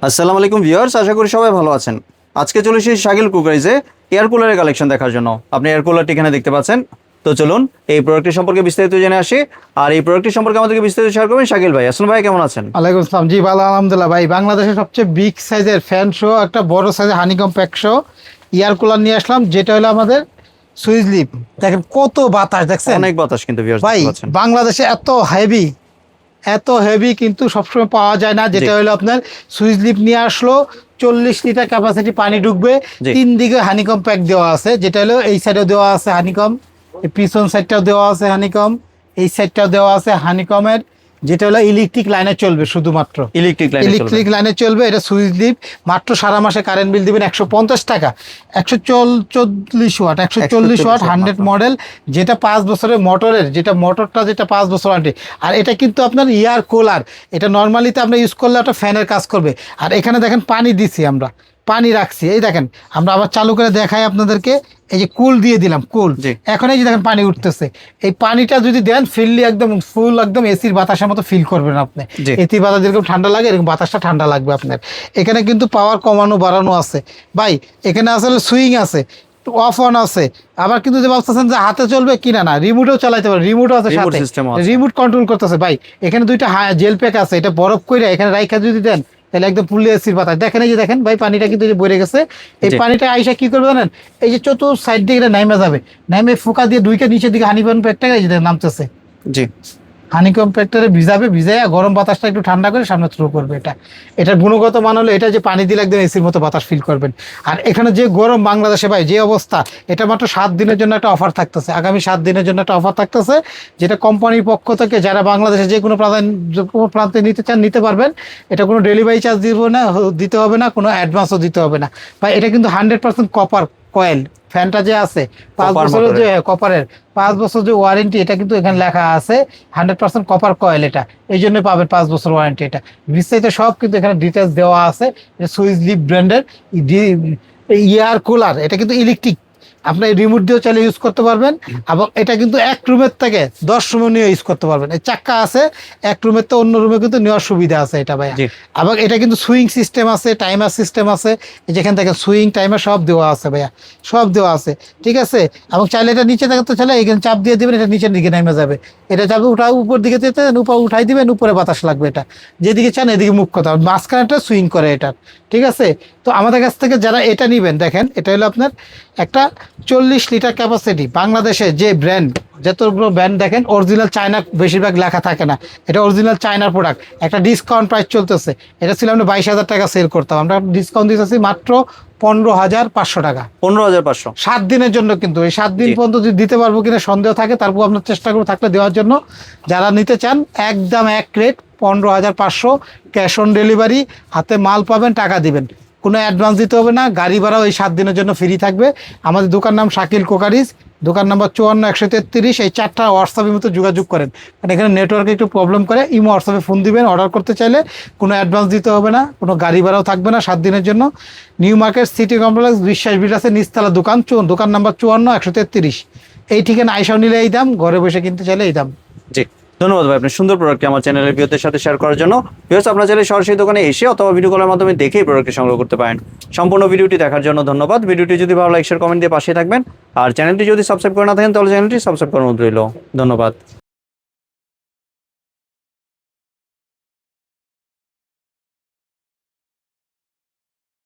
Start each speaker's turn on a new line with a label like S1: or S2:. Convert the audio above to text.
S1: আসসালামু আলাইকুম ভিউয়ার্স, আশা করি সবাই ভালো আছেন। আজকে চলে এসেছি শাকিল কুকারিজে এয়ার কুলারের কালেকশন দেখার জন্য। আপনি এয়ার কুলারটি এখানে দেখতে পাচ্ছেন। তো চলুন এই প্রোডাক্টটি সম্পর্কে বিস্তারিত জেনে আসি। আর এই প্রোডাক্টটি সম্পর্কে আমাদেরকে বিস্তারিত শেয়ার করবেন শাকিল ভাই। আসসালামু ভাই, কেমন আছেন?
S2: ওয়ালাইকুম আসসালাম। জি ভালো, আলহামদুলিল্লাহ। ভাই, বাংলাদেশের সবচেয়ে বিগ সাইজের ফ্যান শো, একটা বড় সাইজের হানিকম প্যাক শো ইয়ার কুলার নিয়ে আসলাম, যেটা হলো আমাদের সুইচ লিপ। দেখেন কত বাতাস, দেখছেন
S1: অনেক বাতাস কিন্তু ভিউয়ার্স
S2: ভাই।
S1: দেখতে পাচ্ছেন।
S2: বাংলাদেশে এত হেভি কিন্তু সবসময় পাওয়া যায় না। যেটা হলো আপনার সুইচ লিপ নিয়ে আসলো, 40 লিটার ক্যাপাসিটি পানি ঢুকবে।
S1: জি।
S2: 3 দিকে হানিকম প্যাক দেওয়া আছে, যেটা হলো এই সাইডেও দেওয়া আছে হানিকম, এই পিছন সাইডটাও দেওয়া আছে হানিকম, এই সাইডটাও দেওয়া আছে হানিকমের, যেটা হলো ইলেকট্রিক লাইনে চলবে, শুধুমাত্র ইলেকট্রিক লাইনে চলবে। এটা সুইচ লিপ। মাত্র সারা মাসে কারেন্ট বিল দিবেন 150 টাকা। 140 ওয়াট, 140 ওয়াট 100 মডেল, যেটা 5 বছরের মোটরের, যেটা 5 বছর ওয়ারেন্টি। আর এটা কিন্তু আপনার ইয়ার কুলার, এটা নর্মালিতে আপনি ইউজ করলে একটা ফ্যানের কাজ করবে। আর এখানে দেখেন পানি দিছি, আমরা পানি রাখছি, এই দেখেন। আমরা আবার চালু করে দেখাই আপনাদেরকে। এই যে কুল দিয়ে দিলাম, কুল।
S1: জি।
S2: এখন এই যে দেখেন পানি উঠতেছে। এই পানিটা যদি দেন ফিললি একদম ফুল, একদম এসির বাতাসের মতো ফিল করবেন আপনি।
S1: জি।
S2: এসির বাতাস যেরকম ঠান্ডা লাগে, এরকম বাতাসটা ঠান্ডা লাগবে আপনার। এখানে কিন্তু পাওয়ার কমানো বাড়ানো আছে ভাই। এখানে আসলে সুইং আছে, অফ অন আছে। আবার কিন্তু যে ভাবতেছেন যে হাতে চলবে কিনা, না, রিমোটও চালাইতে পারে, রিমোটও আছে
S1: Remote
S2: সাথে,
S1: system ও আছে।
S2: রিমোট কন্ট্রোল করতেছে ভাই। এখানে দুইটা জেল প্যাক আছে, এটা বরফ কইরা এখানে রাইখা যদি দেন তাহলে একদম ফুললি এসির বাতাস। দেখেন এই যে দেখেন ভাই, পানিটা কিন্তু যে বইরে গেছে। এই
S1: জি।
S2: পানিটা আইসা কি করবে জানেন? এই যে চতুর সাইড দিয়ে এটা নাইমা যাবে, নাইমে ফোকা দিয়ে দুইটা নিচের দিকে হানিকম প্যাকটা এই যে দেখেন নামতেছে।
S1: জি।
S2: হানিকম প্যাকটারে ভিজাবে, ভিজাইয়া গরম বাতাসটা একটু ঠান্ডা করে সামনে থ্রো করবে। এটার গুণগত মান হলো এটা যে পানি দিলে একদম এসির মতো বাতাস ফিল করবেন। আর এখানে যে গরম বাংলাদেশে ভাই যে অবস্থা, এটা মাত্র 7 দিনের জন্য একটা অফার থাকতেছে, আগামী 7 দিনের জন্য একটা অফার থাকতেছে, যেটা কোম্পানির পক্ষ থেকে যারা বাংলাদেশে যে কোনো প্রান্তে নিতে চান নিতে পারবেন। এটা কোনো ডেলিভারি চার্জ দিতে হবে না, কোনো অ্যাডভান্সও দিতে হবে না ভাই। এটা কিন্তু 100% কপার কয়েল ফ্যানটা যে আছে, 5
S1: Copper
S2: বছরের যে
S1: motor-এর।
S2: কপারের 5 বছর যে ওয়ারেন্টি, এটা কিন্তু এখানে লেখা আছে 100% কপার কয়েল। এটা এই জন্য পাবেন 5 বছর ওয়ারেন্টি। এটা বিস্তারিত সব কিন্তু এখানে ডিটেলস দেওয়া আছে। সুইচ লিপ ব্র্যান্ডের ইয়ার কুলার, এটা কিন্তু ইলেকট্রিক, আপনি রিমোট দিয়েও চাইলে ইউজ করতে পারবেন। এবং এটা কিন্তু এক রুমের থেকে 10 রুমে নিয়ে ইউজ করতে পারবেন। এই চাক্কা আছে, এক রুমের তো অন্য রুমে কিন্তু নেওয়ার সুবিধা আছে এটা ভাইয়া।
S1: জি।
S2: এবং এটা কিন্তু সুইং সিস্টেম আছে, টাইমার সিস্টেম আছে। যেখান থেকে সুইং টাইমার সব দেওয়া আছে ভাইয়া, সব দেওয়া আছে, ঠিক আছে। এবং চাইলে এটা নিচে থাকতে চাইলে এখানে চাপ দিয়ে দিবেন, এটা নিচের দিকে নেমে যাবে। এটা চাপ উপর দিকে যেতে উপর উঠাই দিবেন, উপরে বাতাস লাগবে। এটা যেদিকে চান এদিকে মুখ করতে হবে, মাঝখানেটা সুইং করে এটা, ঠিক আছে। তো আমাদের কাছ থেকে যারা এটা নিবেন, দেখেন এটা হলো আপনার একটা 40 লিটার ক্যাপাসিটি। বাংলাদেশে যে ব্র্যান্ড, যতগুলো ব্র্যান্ড দেখেন অরিজিনাল চায়না বেশিরভাগ লেখা থাকে না, এটা অরিজিনাল চায়নার প্রোডাক্ট। একটা ডিসকাউন্ট প্রাইস চলতেছে, এটা ছিল আমরা 22,000 টাকা সেল করতাম, আমরা ডিসকাউন্ট দিতেছি মাত্র 15,500 টাকা।
S1: 15,500।
S2: 7 দিনের জন্য কিন্তু, এই 7 দিন
S1: জি।
S2: পর্যন্ত যদি দিতে পারবো কিনা সন্দেহ থাকে, তারপর আপনার চেষ্টা করবো থাকলে দেওয়ার জন্য। যারা নিতে চান একদম এক রেট 15,500, ক্যাশ অন ডেলিভারি, হাতে মাল পাবেন, টাকা দিবেন, কোনো অ্যাডভান্স দিতে হবে না। গাড়ি ভাড়াও এই 7 দিনের জন্য ফ্রি থাকবে। আমাদের দোকান নাম শাকিল কোকারিজ, দোকান নাম্বার 54-133। এই 4টা হোয়াটসঅ্যাপের মতো যোগাযোগ করেন, কারণ এখানে নেটওয়ার্কে একটু প্রবলেম করে। ইমো হোয়াটসঅ্যাপে ফোন দিবেন, অর্ডার করতে চাইলে কোনো অ্যাডভান্স দিতে হবে না, কোনো গাড়ি ভাড়াও থাকবে না 7 দিনের জন্য। নিউ মার্কেট সিটি কমপ্লেক্স, বিশ্বাস বিল্ডার্সে নিচতলা দোকান, দোকান নাম্বার 54-133। এই ঠিকানা আইসাও নিলে এই দাম, ঘরে বসে কিনতে চাইলে এই দাম।
S1: জি। ধন্যবাদ ভাই আপনার সুন্দর প্রোডাক্টটি আমার চ্যানেলের ভিউয়ারদের সাথে শেয়ার করার জন্য। ভিউয়ার্স, আপনারা চাইলে সরাসরি দোকানে এসে অথবা ভিডিও কলের মাধ্যমে দেখেই প্রোডাক্টটি সংগ্রহ করতে পারেন। সম্পূর্ণ ভিডিওটি দেখার জন্য ধন্যবাদ। ভিডিওটি যদি ভালো লাগে শেয়ার কমেন্ট দিয়ে পাশে থাকবেন। আর চ্যানেলটি যদি সাবস্ক্রাইব করে না থাকেন তাহলে চ্যানেলটি সাবস্ক্রাইব করার অনুরোধ রইল। ধন্যবাদ।